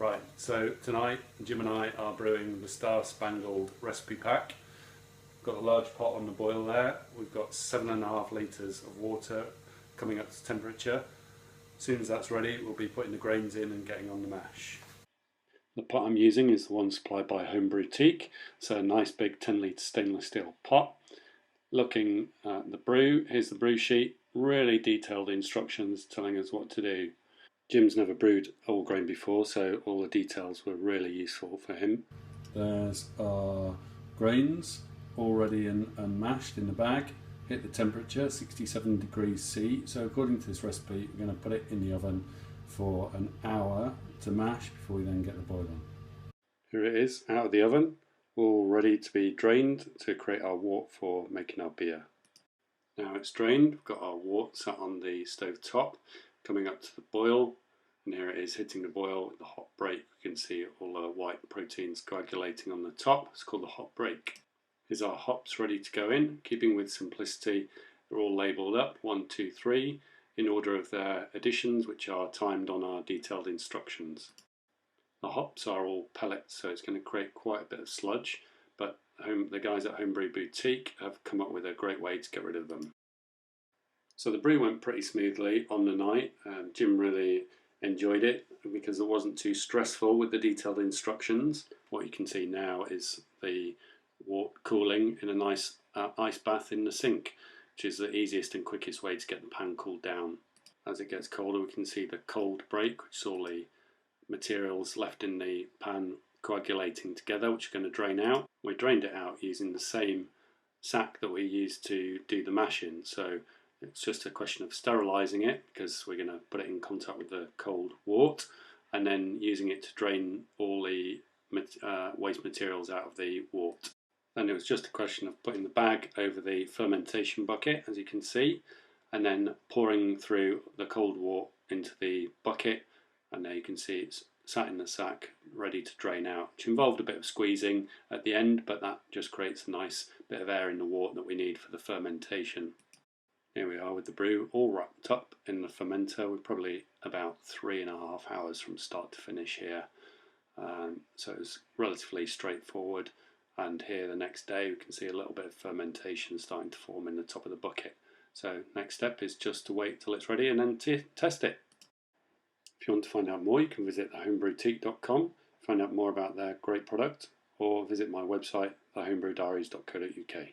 Right, so tonight Jim and I are brewing the Star Spangled recipe pack. Got a large pot on the boil there. We've got 7.5 litres of water coming up to temperature. As soon as that's ready, we'll be putting the grains in and getting on the mash. The pot I'm using is the one supplied by Hombrewtique. So a nice big 10 litre stainless steel pot. Looking at the brew, here's the brew sheet. Really detailed instructions telling us what to do. Jim's never brewed whole grain before, so all the details were really useful for him. There's our grains all ready and mashed in the bag. Hit the temperature, 67 degrees C. So according to this recipe, we're going to put it in the oven for an hour to mash before we then get the boil on. Here it is, out of the oven, all ready to be drained to create our wort for making our beer. Now it's drained, we've got our wort sat on the stove top, coming up to the boil, and here it is hitting the boil with the hot break. You can see all the white proteins coagulating on the top. It's called the hot break. Here's our hops ready to go in. Keeping with simplicity, they're all labelled up 1, 2, 3 in order of their additions, which are timed on our detailed instructions. The hops are all pellets, so it's going to create quite a bit of sludge, but the guys at Hombrewtique have come up with a great way to get rid of them. So the brew went pretty smoothly on the night. Jim really enjoyed it because it wasn't too stressful with the detailed instructions. What you can see now is the wort cooling in a nice ice bath in the sink, which is the easiest and quickest way to get the pan cooled down. As it gets colder, we can see the cold break, which is all the materials left in the pan coagulating together, which are going to drain out. We drained it out using the same sack that we used to do the mash in, so it's just a question of sterilising it because we're going to put it in contact with the cold wort and then using it to drain all the waste materials out of the wort. Then it was just a question of putting the bag over the fermentation bucket, as you can see, and then pouring through the cold wort into the bucket, and there you can see it's sat in the sack ready to drain out, which involved a bit of squeezing at the end, but that just creates a nice bit of air in the wort that we need for the fermentation. Here we are with the brew all wrapped up in the fermenter. We're probably about 3.5 hours from start to finish here. So it was relatively straightforward, and here the next day we can see a little bit of fermentation starting to form in the top of the bucket. So next step is just to wait till it's ready and then test it. If you want to find out more, you can visit thehombrewtique.com, find out more about their great product, or visit my website, thehomebrewdiaries.co.uk.